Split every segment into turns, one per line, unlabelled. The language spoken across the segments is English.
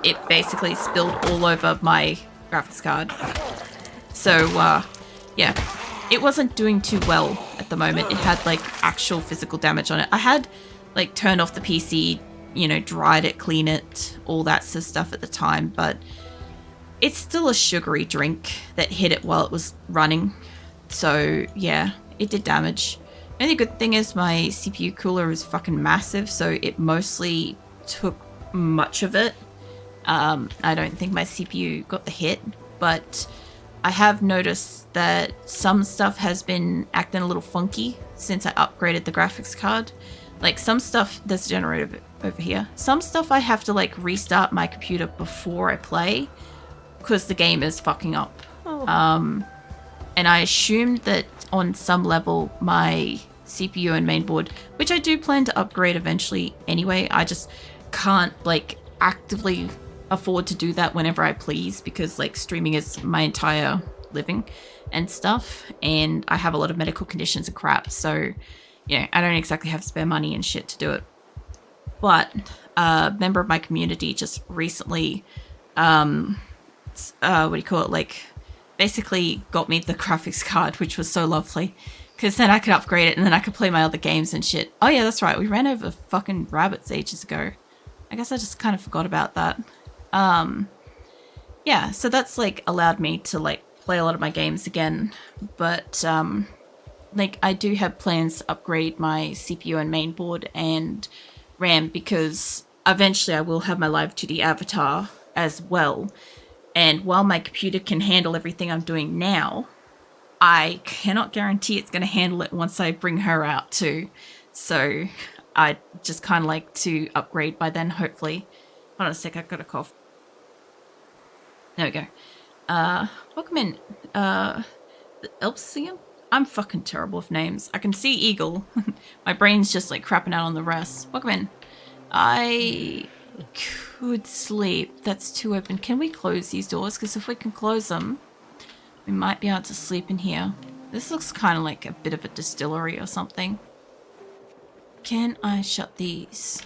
it basically spilled all over my graphics card. So, yeah, it wasn't doing too well at the moment. It had, like, actual physical damage on it. I had, like, turned off the PC, you know, dried it, clean it, all that sort of stuff at the time, but it's still a sugary drink that hit it while it was running. So, yeah, it did damage. The only good thing is my CPU cooler is fucking massive, so it mostly took much of it. I don't think my CPU got the hit, but I have noticed that some stuff has been acting a little funky since I upgraded the graphics card. Like some stuff, there's a generator over here. Some stuff I have to like restart my computer before I play because the game is fucking up. Oh. And I assumed that on some level my CPU and mainboard, which I do plan to upgrade eventually anyway, I just can't like actively afford to do that whenever I please because like streaming is my entire living and stuff, and I have a lot of medical conditions and crap, so yeah, I don't exactly have spare money and shit to do it. But a member of my community just recently what do you call it, like basically got me the graphics card, which was so lovely because then I could upgrade it and then I could play my other games and shit. Oh yeah, that's right, we ran over fucking rabbits ages ago. I guess I just kind of forgot about that. Yeah, so that's like allowed me to like play a lot of my games again, but like I do have plans to upgrade my CPU and mainboard and RAM because eventually I will have my live 2D avatar as well, and while my computer can handle everything I'm doing now, I cannot guarantee it's going to handle it once I bring her out too, so I just kind of like to upgrade by then, hopefully. Hold on a sec, I've got a cough. There we go. Welcome in. Elpsian? I'm fucking terrible with names. I can see Eagle. My brain's just like crapping out on the rest. Welcome in. I could sleep. That's too open. Can we close these doors? Because if we can close them, we might be able to sleep in here. This looks kind of like a bit of a distillery or something. Can I shut these?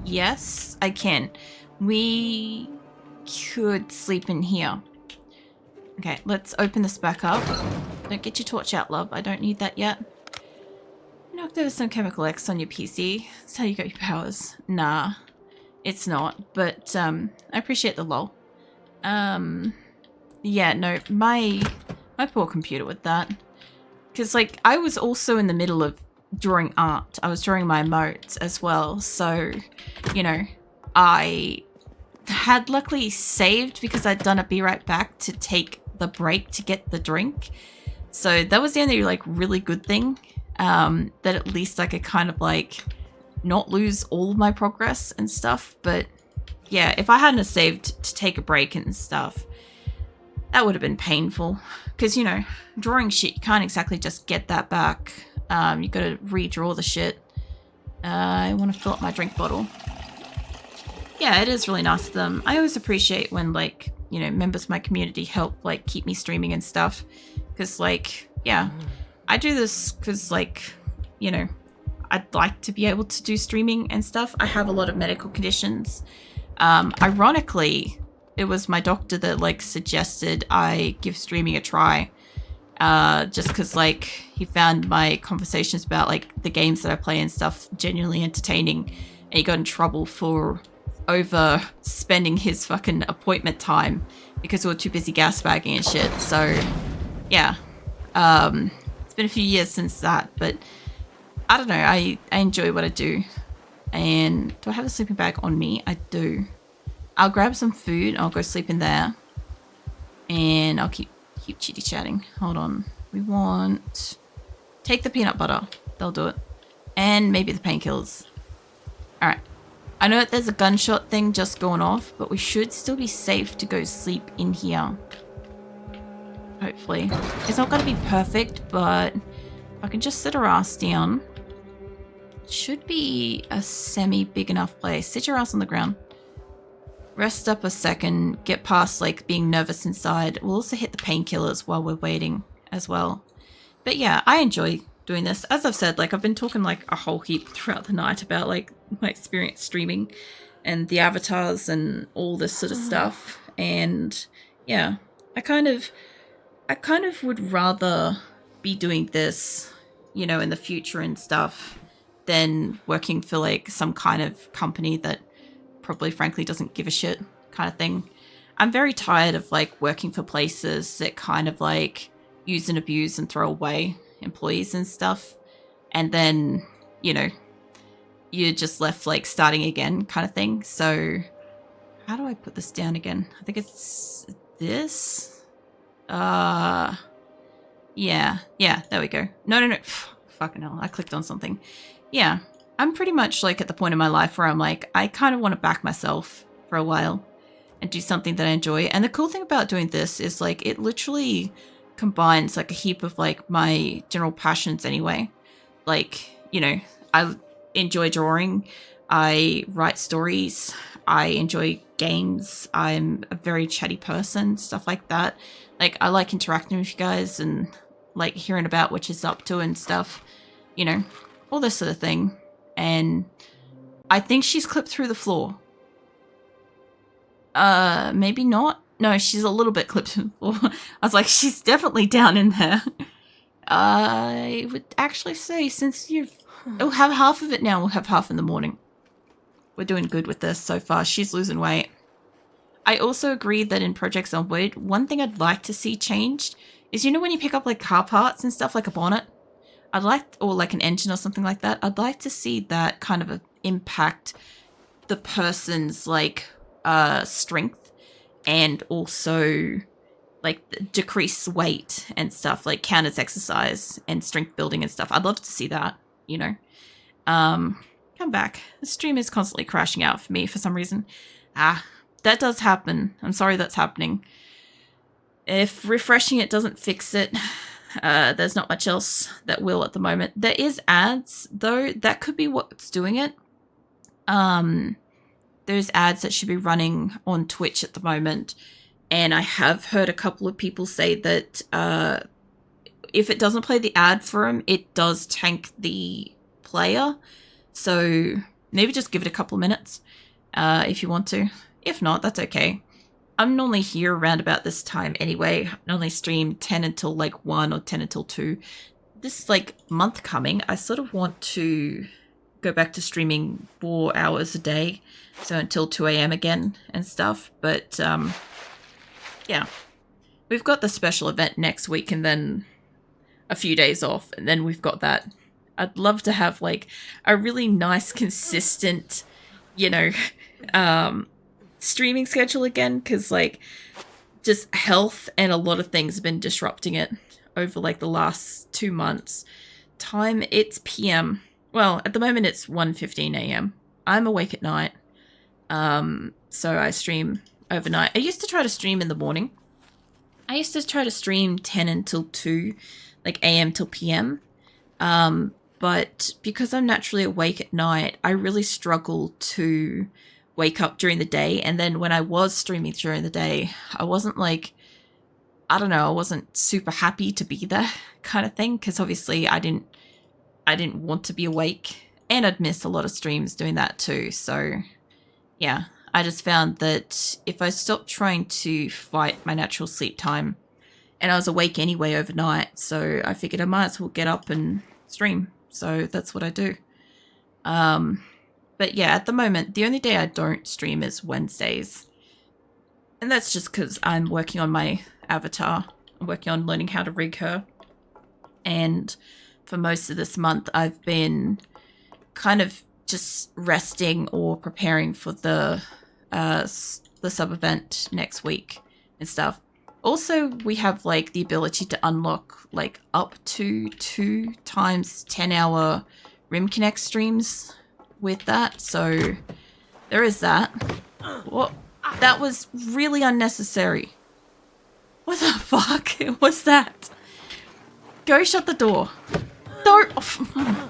Yes, I can. We could sleep in here. Okay, let's open this back up. Don't get your torch out, love. I don't need that yet. Knocked over some chemical X on your PC. That's how you got your powers. Nah, it's not. But I appreciate the lol. Yeah, no, my poor computer with that. Because like I was also in the middle of drawing art. I was drawing my emotes as well. So, you know, I had luckily saved because I'd done a be right back to take the break to get the drink. So that was the only like really good thing, that at least I could kind of like not lose all of my progress and stuff. But yeah, if I hadn't have saved to take a break and stuff, that would have been painful because, you know, drawing shit, you can't exactly just get that back. You gotta redraw the shit. I want to fill up my drink bottle. Yeah, it is really nice of them. I always appreciate when, like, you know, members of my community help, like, keep me streaming and stuff. Because, like, yeah, I do this because, like, you know, I'd like to be able to do streaming and stuff. I have a lot of medical conditions. Ironically, it was my doctor that, like, suggested I give streaming a try. Just because, like, he found my conversations about, like, the games that I play and stuff genuinely entertaining. And he got in trouble for overspending his fucking appointment time because we were too busy gas bagging and shit. So yeah, it's been a few years since that, but I don't know, I enjoy what I do. And do I have a sleeping bag on me? I do. I'll grab some food, I'll go sleep in there, and I'll keep chitty chatting. Hold on, we want take the peanut butter, they'll do it, and maybe the painkillers. All right, I know that there's a gunshot thing just going off, but we should still be safe to go sleep in here. Hopefully. It's not going to be perfect, but if I can just sit her ass down, it should be a semi-big enough place. Sit your ass on the ground. Rest up a second, get past like being nervous inside. We'll also hit the painkillers while we're waiting as well. But yeah, I enjoy doing this. As I've said, like I've been talking like a whole heap throughout the night about like my experience streaming. and the avatars and all this sort of stuff. And yeah, I kind of would rather be doing this, you know, in the future and stuff than working for like some kind of company that probably frankly doesn't give a shit kind of thing. I'm very tired of like working for places that kind of like use and abuse and throw away employees and stuff. And then, you know, you're just left like starting again kind of thing. So how do I put this down again? I think it's this. Yeah, there we go. No. Fucking hell, I clicked on something. Yeah, I'm pretty much like at the point in my life where I'm like, I kind of want to back myself for a while and do something that I enjoy. And the cool thing about doing this is like it literally combines like a heap of like my general passions anyway. Like, you know, I enjoy drawing, I write stories, I enjoy games, I'm a very chatty person, stuff like that. Like I like interacting with you guys and like hearing about what you're up to and stuff, you know, all this sort of thing. And I think she's clipped through the floor. Maybe not. No, she's a little bit clipped through the floor. I was like, she's definitely down in there. I would actually say since we'll have half of it now, we'll have half in the morning. We're doing good with this so far. She's losing weight. I also agree that in Project Zomboid, one thing I'd like to see changed is, you know, when you pick up like car parts and stuff, like a bonnet, or like an engine or something like that, I'd like to see that kind of impact the person's like strength and also like decrease weight and stuff, like count as exercise and strength building and stuff. I'd love to see that, you know. Come back. The stream is constantly crashing out for me for some reason. That does happen. I'm sorry that's happening. If refreshing it doesn't fix it, there's not much else that will at the moment. There is ads, though. That could be what's doing it. There's ads that should be running on Twitch at the moment. And I have heard a couple of people say that if it doesn't play the ad for them, it does tank the player. So maybe just give it a couple of minutes if you want to. If not, that's okay. I'm normally here around about this time anyway. I normally stream 10 until like 1 or 10 until 2. This like month coming, I sort of want to go back to streaming 4 hours a day. So until 2 a.m. again and stuff. But yeah, we've got the special event next week and then a few days off. And then we've got that. I'd love to have like a really nice, consistent, you know, streaming schedule again, because like just health and a lot of things have been disrupting it over like the last 2 months. Time, it's PM. Well, at the moment it's 1:15 a.m. I'm awake at night. So I stream overnight. I used to try to stream in the morning. I used to try to stream 10 until 2, like AM till PM. But because I'm naturally awake at night, I really struggle to wake up during the day. And then when I was streaming during the day, I wasn't like, I don't know, I wasn't super happy to be there kind of thing. Because obviously I didn't want to be awake. And I'd miss a lot of streams doing that too. So yeah, I just found that if I stopped trying to fight my natural sleep time, and I was awake anyway overnight, so I figured I might as well get up and stream. So that's what I do. But yeah, at the moment, the only day I don't stream is Wednesdays. And that's just because I'm working on my avatar. I'm working on learning how to rig her. And for most of this month, I've been kind of just resting or preparing for the sub-event next week and stuff. Also, we have like the ability to unlock like up to 2 times 10-hour Rim Connect streams with that. So there is that. What? That was really unnecessary. What the fuck was that? Go shut the door. Don't. Oh.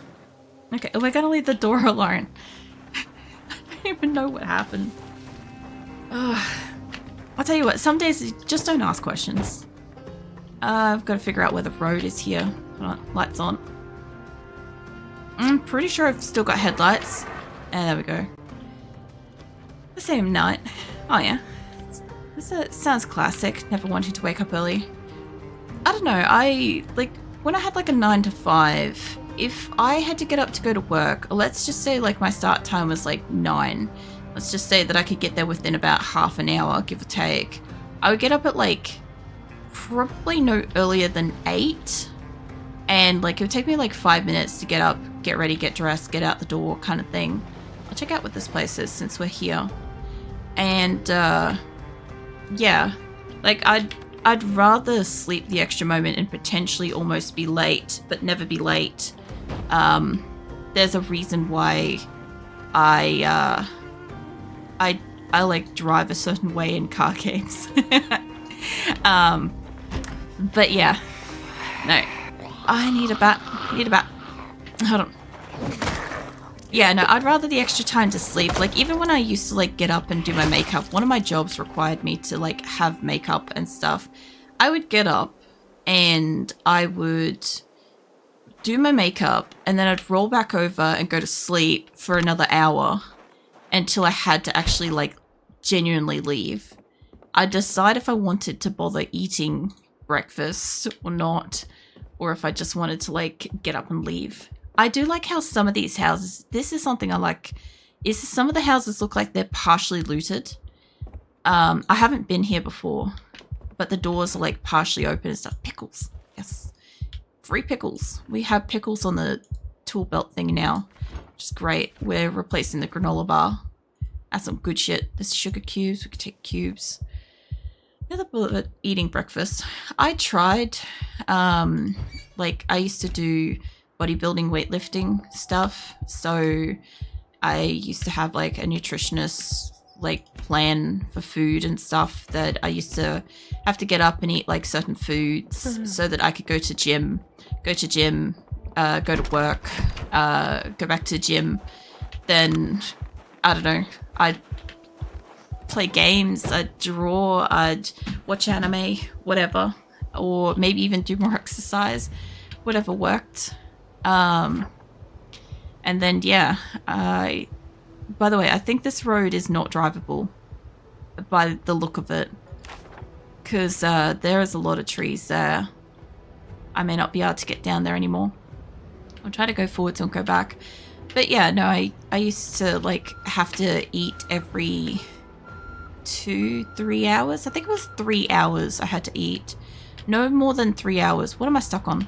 Okay, we're gonna leave the door alone. I don't even know what happened. I'll tell you what, some days just don't ask questions. I've got to figure out where the road is here. Hold on, lights on. I'm pretty sure I've still got headlights. And there we go. Same night. Oh yeah. This sounds classic, never wanting to wake up early. I don't know, when I had like a 9 to 5, if I had to get up to go to work, let's just say like my start time was like 9. Let's just say that I could get there within about half an hour, give or take. I would get up at like probably no earlier than 8. And like it would take me like 5 minutes to get up, get ready, get dressed, get out the door kind of thing. I'll check out what this place is since we're here. And yeah, like I'd rather sleep the extra moment and potentially almost be late, but never be late. There's a reason why I like drive a certain way in car games. But yeah, no, I need a bat. Hold on. Yeah, no, I'd rather the extra time to sleep. Like, even when I used to, like, get up and do my makeup, one of my jobs required me to, like, have makeup and stuff. I would get up and I would do my makeup and then I'd roll back over and go to sleep for another hour until I had to actually, like, genuinely leave. I'd decide if I wanted to bother eating breakfast or not, or if I just wanted to, like, get up and leave. I do like how some of these houses, this is something I like, is some of the houses look like they're partially looted. I haven't been here before, but the doors are like partially open and stuff. Pickles, yes. Free pickles. We have pickles on the tool belt thing now, which is great. We're replacing the granola bar. That's some good shit. There's sugar cubes, we could take cubes. Another bullet eating breakfast. I tried, like I used to do bodybuilding, weightlifting stuff, so I used to have like a nutritionist like plan for food and stuff that I used to have to get up and eat like certain foods so that I could go to gym, go to work, go back to gym. Then I don't know, I'd play games, I'd draw, I'd watch anime, whatever, or maybe even do more exercise, whatever worked. And then, yeah, by the way, I think this road is not drivable by the look of it, because there is a lot of trees there. I may not be able to get down there anymore. I'll try to go forwards and go back. But yeah, no, I used to like have to eat every 2-3 hours. I think it was 3 hours I had to eat. No more than 3 hours. What am I stuck on?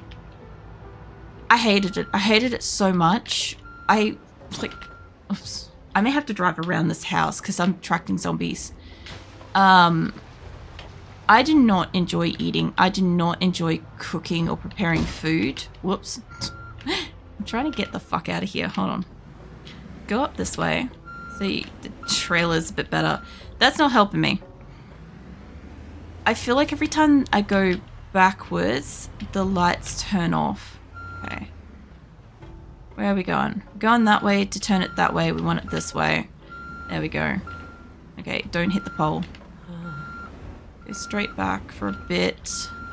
I hated it. I hated it so much. Oops. I may have to drive around this house because I'm attracting zombies. I do not enjoy eating. I do not enjoy cooking or preparing food. Whoops. I'm trying to get the fuck out of here. Hold on. Go up this way. See, the trailer's a bit better. That's not helping me. I feel like every time I go backwards, the lights turn off. Okay. Where are we going? We're going that way. To turn it that way, we want it this way. There we go. Okay, don't hit the pole. Go straight back for a bit.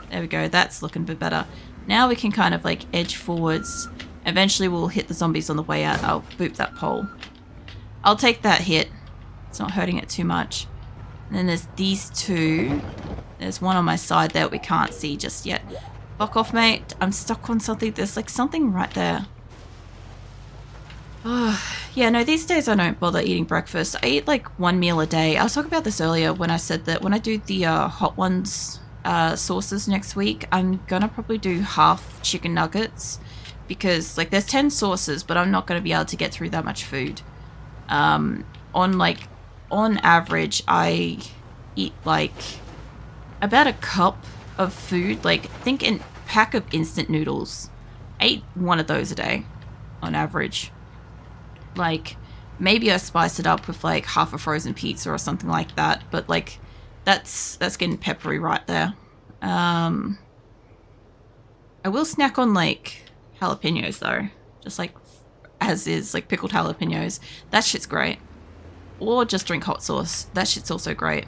There we go. That's looking a bit better. Now we can kind of like edge forwards. Eventually we'll hit the zombies on the way out. I'll boop that pole. I'll take that hit. It's not hurting it too much. And then there's these two. There's one on my side there we can't see just yet. Fuck off, mate. I'm stuck on something. There's like something right there. Oh, yeah, no, these days I don't bother eating breakfast. I eat like one meal a day. I was talking about this earlier when I said that when I do the Hot Ones sauces next week, I'm gonna probably do half chicken nuggets because like there's 10 sauces, but I'm not gonna be able to get through that much food. On average, I eat like about a cup of food, like think a pack of instant noodles. I eat one of those a day on average. Like maybe I spice it up with like half a frozen pizza or something like that, but like that's getting peppery right there. I will snack on like jalapenos though, just like as is, like pickled jalapenos. That shit's great. Or just drink hot sauce. That shit's also great.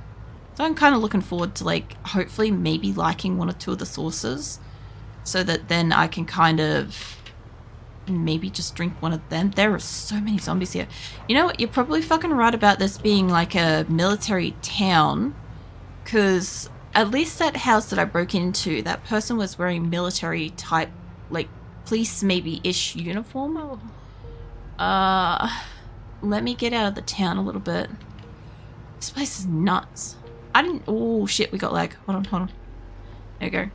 So I'm kind of looking forward to like hopefully maybe liking one or two of the sauces so that then I can kind of maybe just drink one of them. There are so many zombies here. You know what? You're probably fucking right about this being like a military town, because at least that house that I broke into, that person was wearing military type, like police maybe-ish uniform. Let me get out of the town a little bit. This place is nuts. I didn't... Oh, shit, we got lag. Hold on. There we go.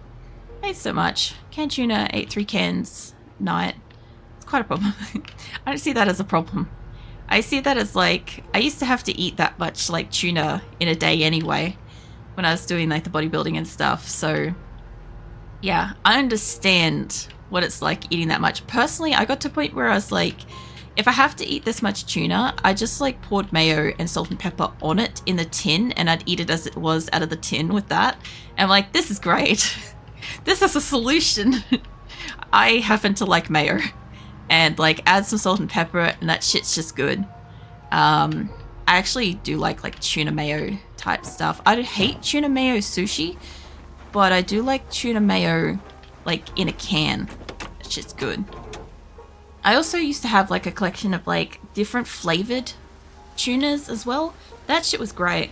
Thanks so much. Canned tuna, ate 3 cans. Night. It's quite a problem. I don't see that as a problem. I see that as like... I used to have to eat that much like tuna in a day anyway, when I was doing like the bodybuilding and stuff. So, yeah, I understand what it's like eating that much. Personally, I got to a point where I was like... If I have to eat this much tuna, I just like poured mayo and salt and pepper on it in the tin, and I'd eat it as it was out of the tin with that. And I'm like, this is great. This is a solution. I happen to like mayo, and like add some salt and pepper, and that shit's just good. I actually do like tuna mayo type stuff. I hate tuna mayo sushi, but I do like tuna mayo like in a can. That shit's good. I also used to have like a collection of like different flavored tunas as well. That shit was great.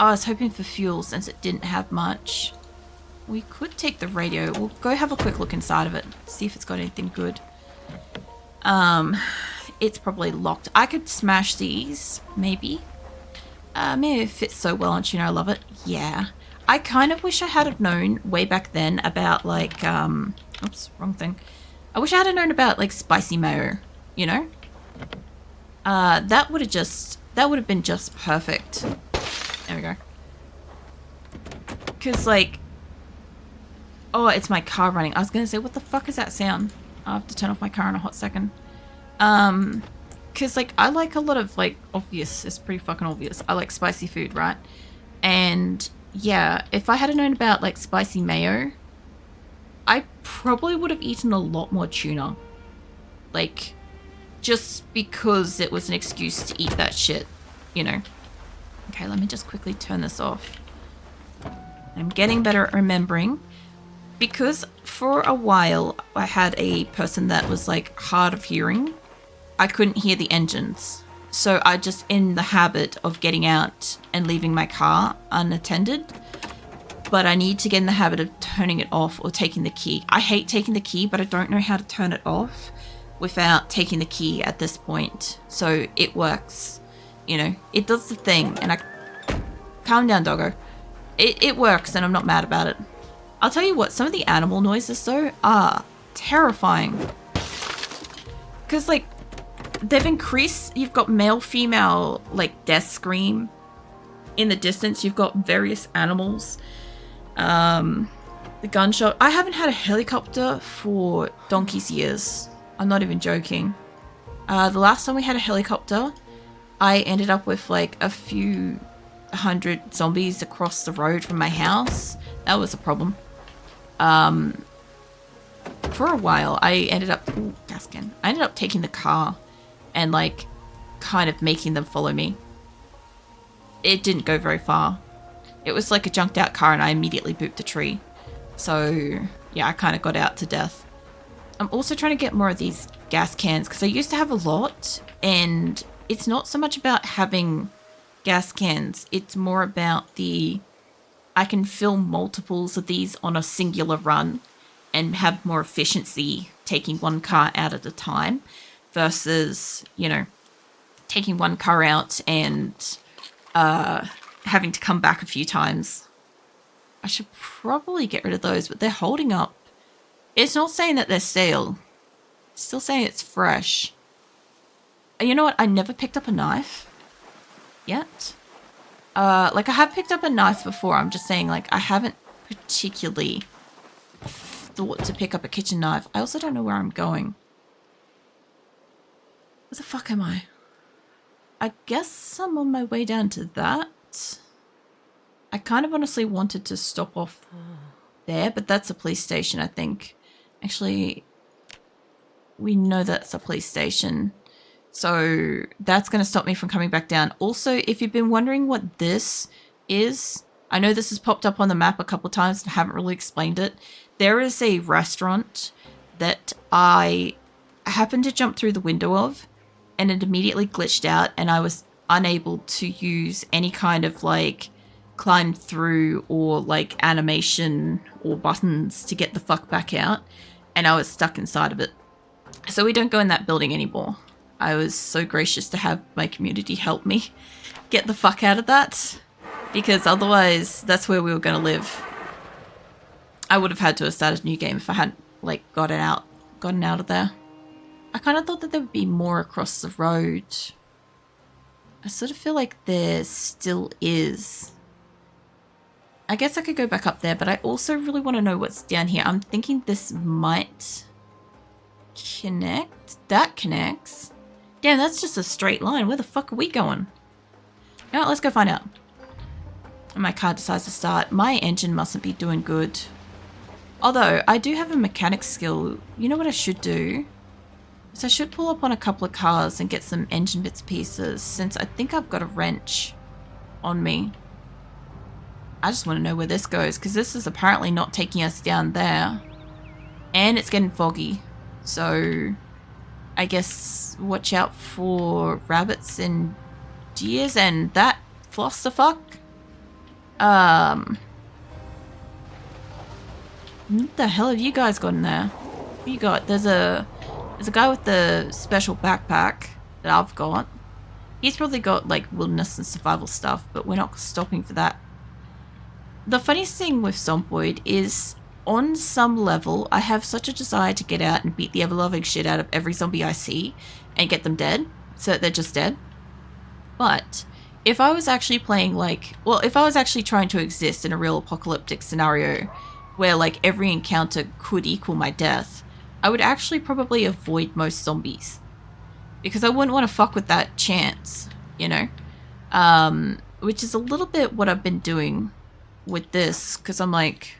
I was hoping for fuel since it didn't have much. We could take the radio. We'll go have a quick look inside of it. See if it's got anything good. It's probably locked. I could smash these, maybe. Maybe it fits so well on tuna. I love it. Yeah. I kind of wish I had have known way back then about like, oops, wrong thing. I wish I had known about like spicy mayo, you know? That would have been just perfect. There we go. Cause like, oh, it's my car running. I was gonna say, what the fuck is that sound? I'll have to turn off my car in a hot second. Cause like I like a lot of like obvious, it's pretty fucking obvious. I like spicy food, right? And yeah, if I had known about like spicy mayo, I probably would have eaten a lot more tuna. Like, just because it was an excuse to eat that shit, you know? Okay, let me just quickly turn this off. I'm getting better at remembering. Because for a while, I had a person that was like hard of hearing. I couldn't hear the engines. So I just in the habit of getting out and leaving my car unattended. But I need to get in the habit of turning it off or taking the key. I hate taking the key, but I don't know how to turn it off without taking the key at this point. So it works. You know, it does the thing. And I... Calm down, doggo. It works and I'm not mad about it. I'll tell you what, some of the animal noises though are terrifying. Because like, they've increased... You've got male, female, like death scream. In the distance, you've got various animals. The gunshot. I haven't had a helicopter for donkey's years. I'm not even joking. The last time we had a helicopter, I ended up with like a few 100 zombies across the road from my house. That was a problem. For a while, I ended up... Ooh, gas can. I ended up taking the car and like kind of making them follow me. It didn't go very far. It was like a junked out car and I immediately booped a tree. So yeah, I kind of got out to death. I'm also trying to get more of these gas cans because I used to have a lot, and it's not so much about having gas cans. It's more about I can fill multiples of these on a singular run and have more efficiency taking one car out at a time versus, you know, taking one car out and having to come back a few times. I should probably get rid of those, but they're holding up. It's not saying that they're stale. It's still saying it's fresh. You know what? I never picked up a knife yet. Like I have picked up a knife before. I'm just saying like I haven't particularly thought to pick up a kitchen knife. I also don't know where I'm going. Where the fuck am I? I guess I'm on my way down to that. I kind of honestly wanted to stop off there, but that's a police station, I think. Actually, we know that's a police station. So that's going to stop me from coming back down. Also, if you've been wondering what this is, I know this has popped up on the map a couple of times and I haven't really explained it. There is a restaurant that I happened to jump through the window of, and it immediately glitched out, and I was unable to use any kind of like climb through or like animation or buttons to get the fuck back out, and I was stuck inside of it. So we don't go in that building anymore. I was so gracious to have my community help me get the fuck out of that, because otherwise that's where we were going to live. I would have had to have started a new game if I hadn't like gotten out of there. I kind of thought that there would be more across the road. I sort of feel like there still is. I guess I could go back up there, but I also really want to know what's down here. I'm thinking this might connect. That connects. Damn, that's just a straight line. Where the fuck are we going? You know what, let's go find out. And my car decides to start. My engine mustn't be doing good. Although, I do have a mechanic skill. You know what I should do? So I should pull up on a couple of cars and get some engine bits and pieces, since I think I've got a wrench on me. I just want to know where this goes, because this is apparently not taking us down there. And it's getting foggy. So I guess watch out for rabbits and deers and that Claustrophobic. What the hell have you guys got in there? What you got? There's a guy with the special backpack that I've got. He's probably got like wilderness and survival stuff, but we're not stopping for that. The funniest thing with Zomboid is, on some level, I have such a desire to get out and beat the ever-loving shit out of every zombie I see and get them dead, so that they're just dead. But if I was actually playing if I was actually trying to exist in a real apocalyptic scenario where like every encounter could equal my death, I would actually probably avoid most zombies, because I wouldn't want to fuck with that chance, you know? Which is a little bit what I've been doing with this, because I'm like,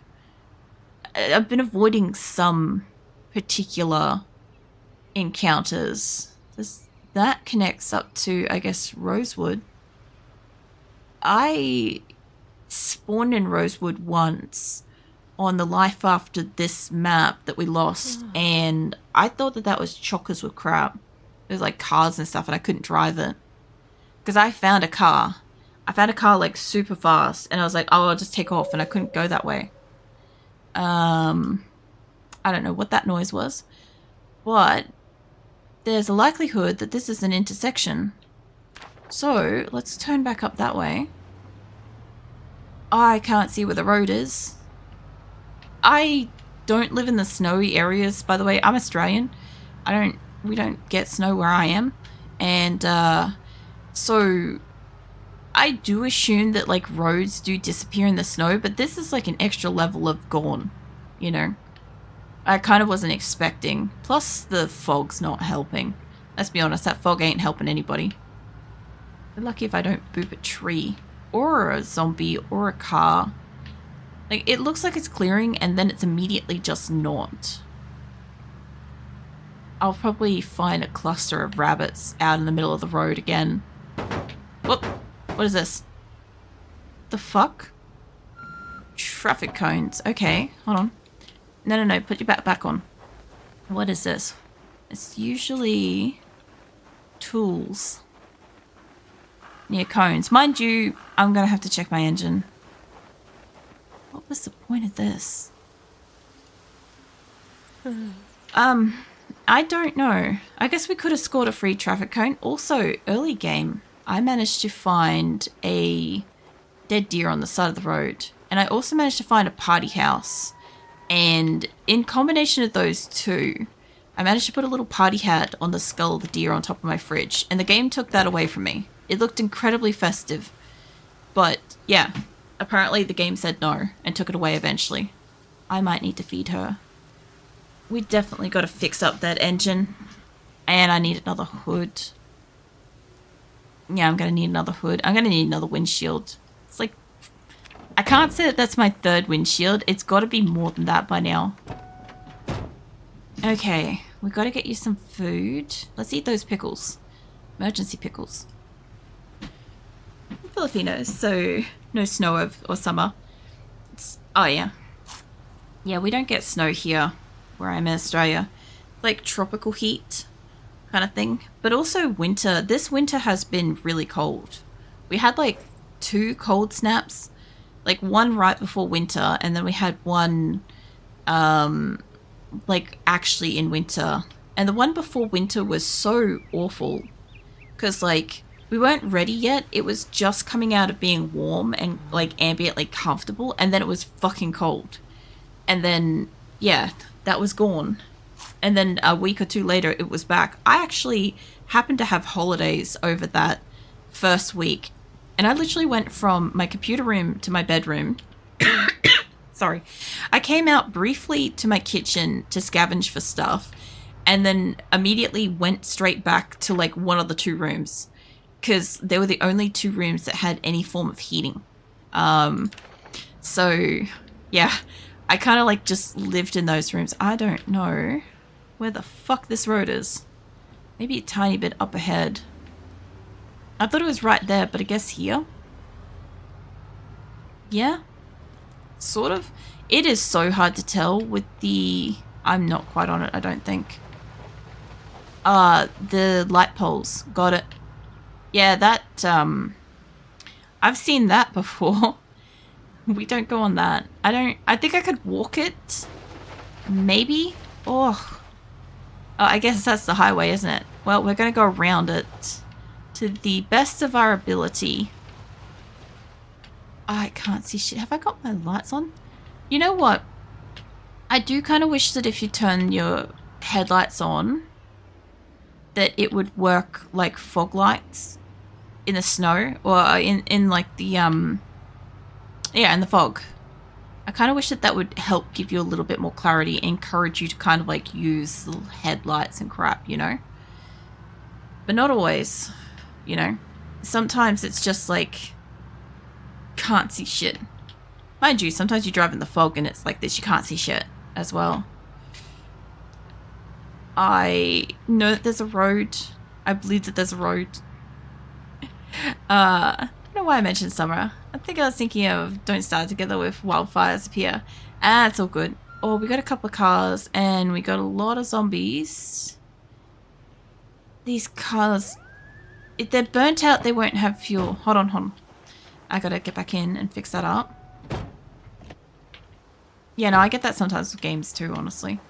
I've been avoiding some particular encounters. That connects up to, I guess, Rosewood. I spawned in Rosewood once on the life after this map that we lost, and I thought that was chockers with crap. There's like cars and stuff, and I couldn't drive it because I found a car. I found a car like super fast, and I was like, oh, I'll just take off, and I couldn't go that way. I don't know what that noise was, but there's a likelihood that this is an intersection. So let's turn back up that way. I can't see where the road is. I don't live in the snowy areas, by the way. I'm Australian. We don't get snow where I am. And so I do assume that like roads do disappear in the snow, but this is like an extra level of gone, you know. I kind of wasn't expecting. Plus the fog's not helping. Let's be honest, that fog ain't helping anybody. I'm lucky if I don't boop a tree or a zombie or a car. Like, it looks like it's clearing and then it's immediately just not. I'll probably find a cluster of rabbits out in the middle of the road again. Whoop! What is this? The fuck? Traffic cones. Okay, hold on. No, put your back on. What is this? It's usually tools near cones. Mind you, I'm gonna have to check my engine. What was the point of this? I don't know. I guess we could have scored a free traffic cone. Also, early game, I managed to find a dead deer on the side of the road. And I also managed to find a party house. And in combination of those two, I managed to put a little party hat on the skull of the deer on top of my fridge. And the game took that away from me. It looked incredibly festive. But, yeah. Apparently the game said no and took it away eventually. I might need to feed her. We definitely got to fix up that engine. And I need another hood. Yeah, I'm going to need another hood. I'm going to need another windshield. It's like, I can't say that that's my third windshield. It's got to be more than that by now. Okay, we got to get you some food. Let's eat those pickles. Emergency pickles. Filipinos, so no snow or summer. Oh yeah. Yeah, we don't get snow here where I'm in Australia. like tropical heat kind of thing. But also winter. This winter has been really cold. We had like 2 cold snaps. Like one right before winter, and then we had one like actually in winter. And the one before winter was so awful because like we weren't ready yet. It was just coming out of being warm and like ambiently comfortable, and then it was fucking cold. And then yeah, that was gone. And then a week or 2 later it was back. I actually happened to have holidays over that first week, and I literally went from my computer room to my bedroom. Sorry. I came out briefly to my kitchen to scavenge for stuff, and then immediately went straight back to like one of the 2 rooms because they were the only 2 rooms that had any form of heating. So yeah, I kind of like just lived in those rooms. I don't know where the fuck this road is. Maybe a tiny bit up ahead. I thought it was right there, but I guess here. Yeah, sort of. It is so hard to tell with the... I'm not quite on it, I don't think. The light poles. Got it. Yeah, that, I've seen that before. We don't go on that. I think I could walk it. Maybe? Oh, I guess that's the highway, isn't it? Well, we're going to go around it to the best of our ability. I can't see shit. Have I got my lights on? You know what? I do kind of wish that if you turn your headlights on, that it would work like fog lights in the snow or in like the, yeah, in the fog. I kind of wish that that would help give you a little bit more clarity, encourage you to kind of like use the headlights and crap, you know? But not always, you know? Sometimes it's just like, can't see shit. Mind you, sometimes you drive in the fog and it's like this, you can't see shit as well. I know that there's a road. I believe that there's a road. I don't know why I mentioned summer. I think I was thinking of Don't Start Together with Wildfires Appear. Ah, it's all good. Oh, we got a couple of cars and we got a lot of zombies. These cars, if they're burnt out, they won't have fuel. Hold on. I gotta get back in and fix that up. Yeah, no, I get that sometimes with games too, honestly.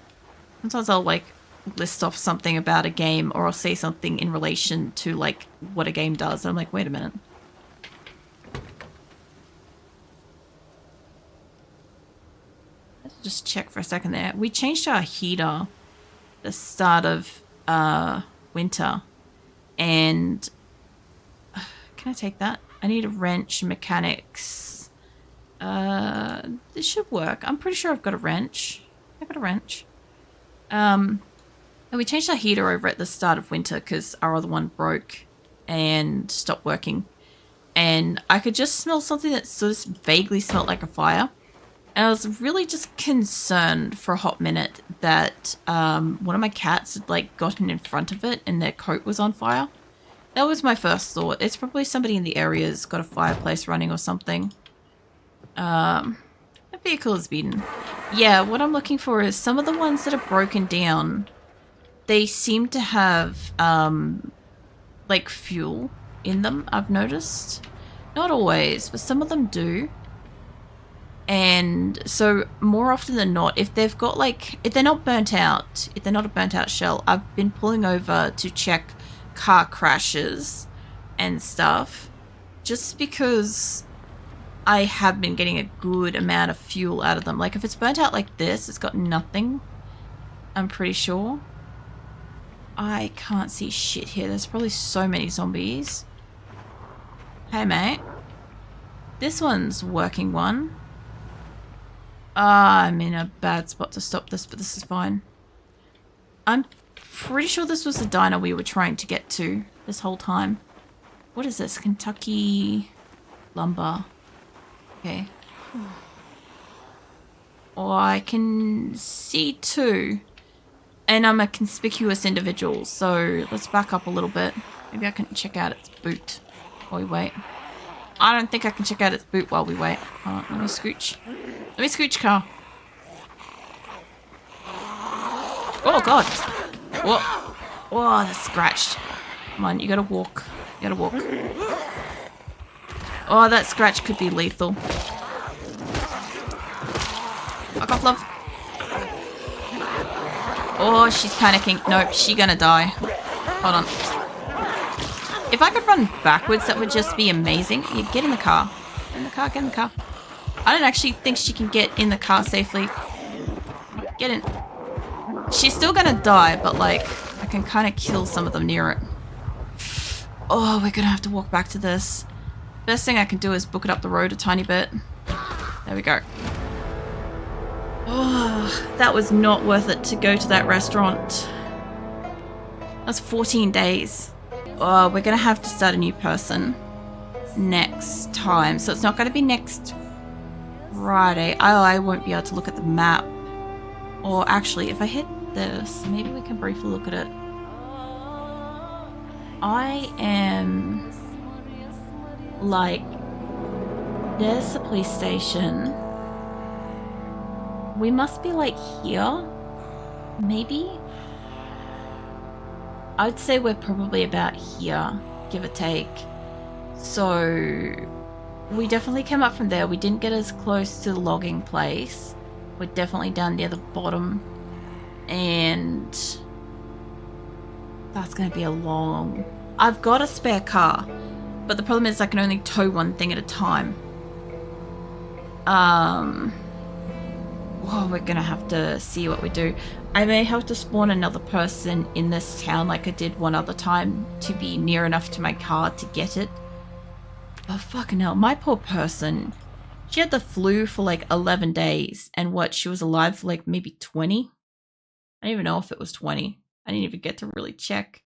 Sometimes I'll like list off something about a game, or I'll say something in relation to like what a game does. And I'm like, wait a minute. Let's just check for a second there. We changed our heater the start of winter, and can I take that? I need a wrench, mechanics. This should work. I'm pretty sure I've got a wrench. I've got a wrench. And we changed our heater over at the start of winter because our other one broke and stopped working. And I could just smell something that sort of vaguely smelled like a fire. And I was really just concerned for a hot minute that one of my cats had like gotten in front of it and their coat was on fire. That was my first thought. It's probably somebody in the area's got a fireplace running or something. A vehicle is beaten. Yeah, what I'm looking for is some of the ones that are broken down. They seem to have like fuel in them, I've noticed. Not always, but some of them do. And so more often than not, if they've got like, if they're not burnt out, if they're not a burnt out shell, I've been pulling over to check car crashes and stuff just because I have been getting a good amount of fuel out of them. Like if it's burnt out like this, it's got nothing, I'm pretty sure. I can't see shit here. There's probably so many zombies. Hey mate, this one's working one. I'm in a bad spot to stop this, but this is fine. I'm pretty sure this was the diner we were trying to get to this whole time. What is this? Kentucky lumber. Okay. Oh, I can see two. And I'm a conspicuous individual, so let's back up a little bit. Maybe I can check out its boot while we wait. I don't think I can check out its boot while we wait. Hold on, let me scooch. Let me scooch, car. Oh, God. Whoa. Oh, that's scratched. Come on, you gotta walk. You gotta walk. Oh, that scratch could be lethal. Fuck off, love. Oh, she's panicking. Nope, she's gonna die. Hold on. If I could run backwards, that would just be amazing. Yeah, get in the car. Get in the car, get in the car. I don't actually think she can get in the car safely. Get in. She's still gonna die, but like, I can kind of kill some of them near it. Oh, we're gonna have to walk back to this. Best thing I can do is book it up the road a tiny bit. There we go. Oh, that was not worth it to go to that restaurant. That's 14 days. Oh, we're gonna have to start a new person next time. So it's not gonna be next Friday. Oh, I won't be able to look at the map. Or actually, if I hit this, maybe we can briefly look at it. I am like, there's the police station. We must be like here, maybe? I'd say we're probably about here, give or take. So we definitely came up from there. We didn't get as close to the logging place. We're definitely down near the bottom. And that's going to be a long... I've got a spare car, but the problem is I can only tow one thing at a time. Well, we're gonna have to see what we do. I may have to spawn another person in this town like I did one other time to be near enough to my car to get it. Oh, fucking hell. My poor person. She had the flu for like 11 days. And what, she was alive for like maybe 20? I don't even know if it was 20. I didn't even get to really check.